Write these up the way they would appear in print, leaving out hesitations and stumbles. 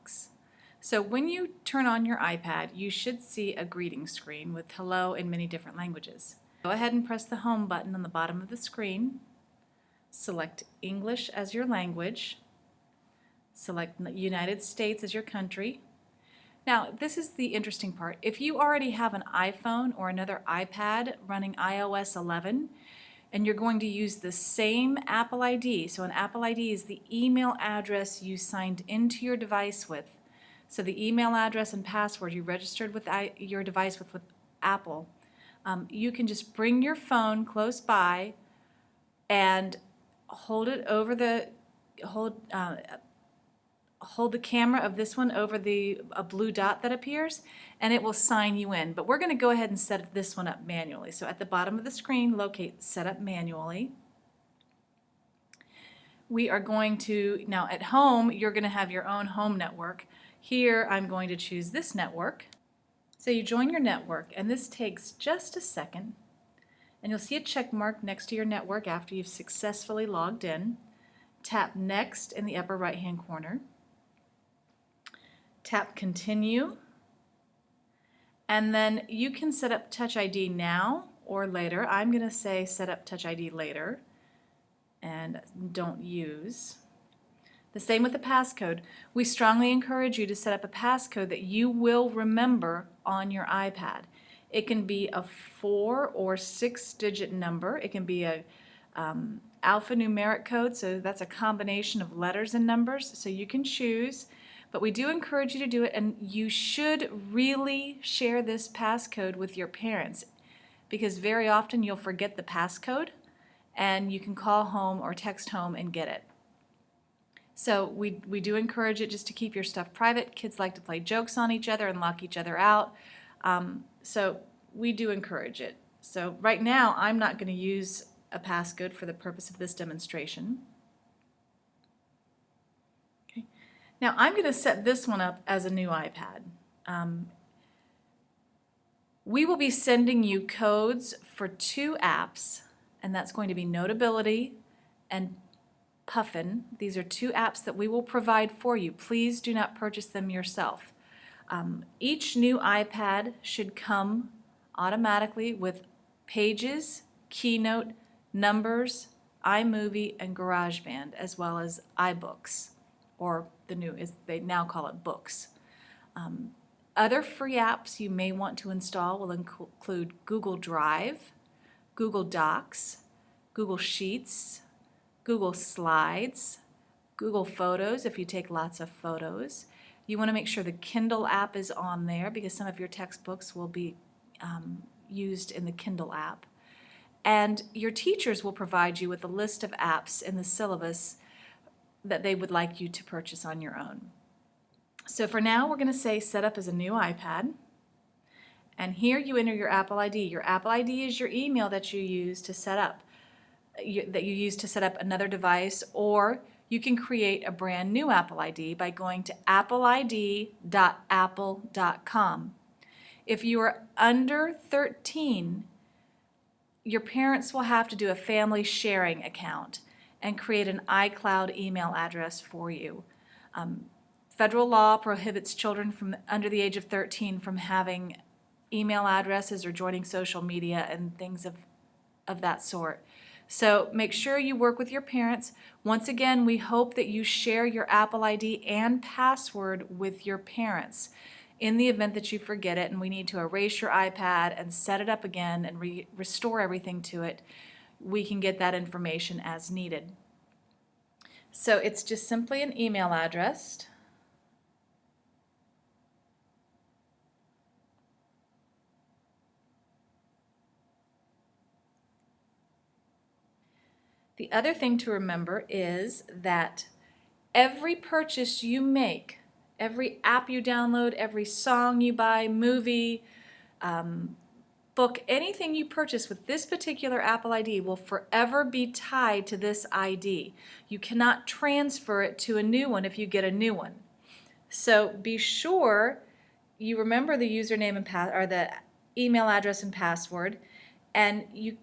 box. So when you turn on your iPad, you should see a greeting screen with hello in many different languages. Go ahead and press the home button on the bottom of the screen. Select English as your language. Select United States as your country. Now, this is the interesting part. If you already have an iPhone or another iPad running iOS 11, and you're going to use the same Apple ID, so an Apple ID is the email address you signed into your device with. So the email address and password you registered with your device with Apple, you can just bring your phone close by and hold it over the hold the camera of this one over a blue dot that appears, and it will sign you in. But we're going to go ahead and set this one up manually. So at the bottom of the screen, locate Set Up Manually. We are going to, now at home, you're going to have your own home network. Here, I'm going to choose this network. So you join your network, and this takes just a second, and you'll see a check mark next to your network after you've successfully logged in. Tap Next in the upper right-hand corner. Tap Continue, and then you can set up Touch ID now or later. I'm going to say set up Touch ID later and don't use. The same with the passcode. We strongly encourage you to set up a passcode that you will remember on your iPad. It can be a 4 or 6-digit number. It can be a alphanumeric code, so that's a combination of letters and numbers, so you can choose. But we do encourage you to do it, and you should really share this passcode with your parents, because very often you'll forget the passcode and you can call home or text home and get it. So we do encourage it just to keep your stuff private. Kids like to play jokes on each other and lock each other out. So we do encourage it. So right now I'm not going to use a passcode for the purpose of this demonstration. Now I'm going to set this one up as a new iPad. We will be sending you codes for 2 apps, and that's going to be Notability and Puffin. These are 2 apps that we will provide for you. Please do not purchase them yourself. Each new iPad should come automatically with Pages, Keynote, Numbers, iMovie, and GarageBand, as well as iBooks, or the new, they now call it Books. Other free apps you may want to install will include Google Drive, Google Docs, Google Sheets, Google Slides, Google Photos if you take lots of photos. You want to make sure the Kindle app is on there because some of your textbooks will be used in the Kindle app. And your teachers will provide you with a list of apps in the syllabus that they would like you to purchase on your own. So for now, we're going to say set up as a new iPad. And here you enter your Apple ID. Your Apple ID is your email that you use to set up, another device, or you can create a brand new Apple ID by going to appleid.apple.com. If you are under 13, your parents will have to do a family sharing account and create an iCloud email address for you. Federal law prohibits children from under the age of 13 from having email addresses or joining social media and things of that sort. So make sure you work with your parents. Once again, we hope that you share your Apple ID and password with your parents in the event that you forget it and we need to erase your iPad and set it up again and restore everything to it. We can get that information as needed. So it's just simply an email address. The other thing to remember is that every purchase you make, every app you download, every song you buy, movie, book, anything you purchase with this particular Apple ID will forever be tied to this ID. You cannot transfer it to a new one if you get a new one. So be sure you remember the username and or the email address and password, and you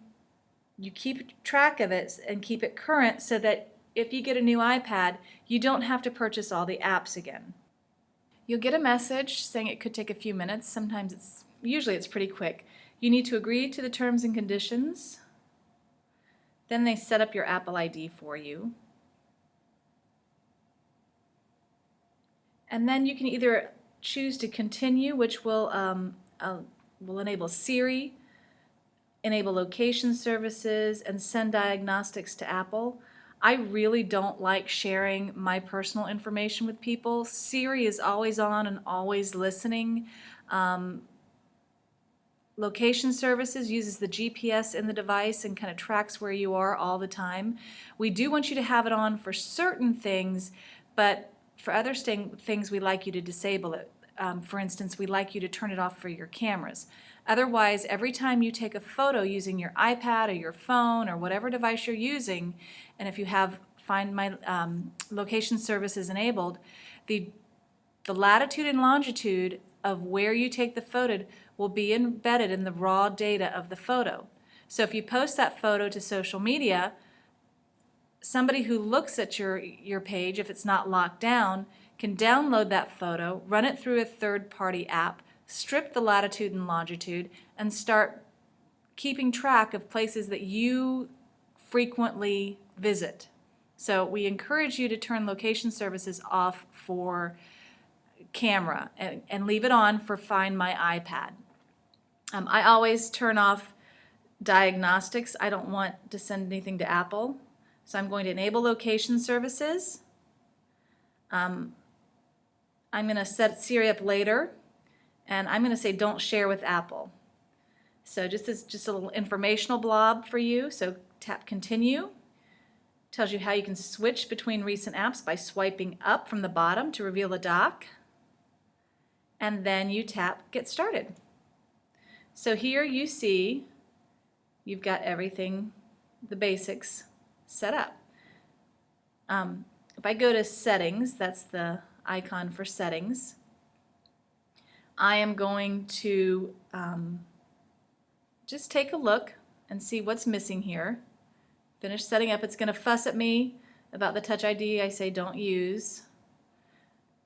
keep track of it and keep it current so that if you get a new iPad, you don't have to purchase all the apps again. You'll get a message saying it could take a few minutes. Usually it's pretty quick. You need to agree to the terms and conditions. Then they set up your Apple ID for you. And then you can either choose to continue, which will enable Siri, enable location services, and send diagnostics to Apple. I really don't like sharing my personal information with people. Siri is always on and always listening. Location services uses the GPS in the device and kind of tracks where you are all the time. We do want you to have it on for certain things, but for other things we like you to disable it. For instance, we like you to turn it off for your cameras. Otherwise, every time you take a photo using your iPad or your phone or whatever device you're using, and if you have Find My location services enabled, the latitude and longitude of where you take the photo will be embedded in the raw data of the photo. So if you post that photo to social media, somebody who looks at your page, if it's not locked down, can download that photo, run it through a third-party app, strip the latitude and longitude, and start keeping track of places that you frequently visit. So we encourage you to turn location services off for camera and leave it on for Find My iPad. I always turn off diagnostics. I don't want to send anything to Apple. So I'm going to enable location services. I'm going to set Siri up later, and I'm going to say don't share with Apple. So just a little informational blob for you. So tap continue. Tells you how you can switch between recent apps by swiping up from the bottom to reveal a dock. And then you tap get started. So here you see you've got everything, the basics, set up. If I go to settings, that's the icon for settings, I am going to just take a look and see what's missing here. Finish setting up. It's going to fuss at me about the Touch ID. I say don't use.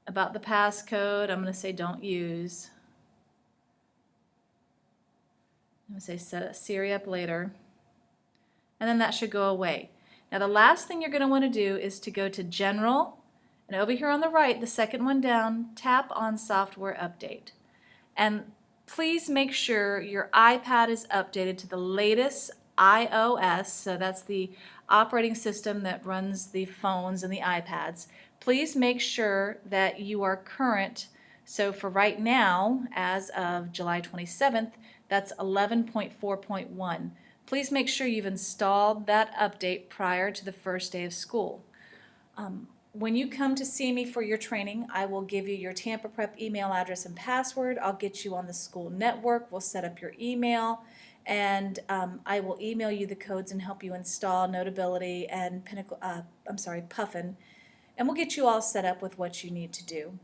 About the passcode, I'm going to say don't use. I'm going to say set Siri up later. And then that should go away. Now the last thing you're going to want to do is to go to General, and over here on the right, the second one down, tap on Software Update. And please make sure your iPad is updated to the latest iOS, so that's the operating system that runs the phones and the iPads. Please make sure that you are current. So for right now, as of July 27th, that's 11.4.1. Please make sure you've installed that update prior to the first day of school. When you come to see me for your training, I will give you your Tampa Prep email address and password. I'll get you on the school network. We'll set up your email, and I will email you the codes and help you install Notability and Puffin, and we'll get you all set up with what you need to do.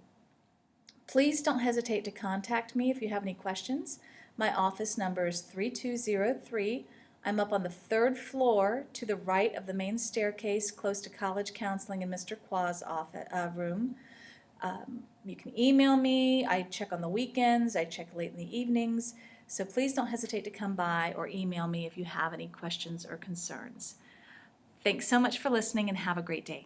Please don't hesitate to contact me if you have any questions. My office number is 3203. I'm up on the 3rd floor to the right of the main staircase, close to College Counseling and Mr. Qua's office, room. You can email me. I check on the weekends. I check late in the evenings. So please don't hesitate to come by or email me if you have any questions or concerns. Thanks so much for listening, and have a great day.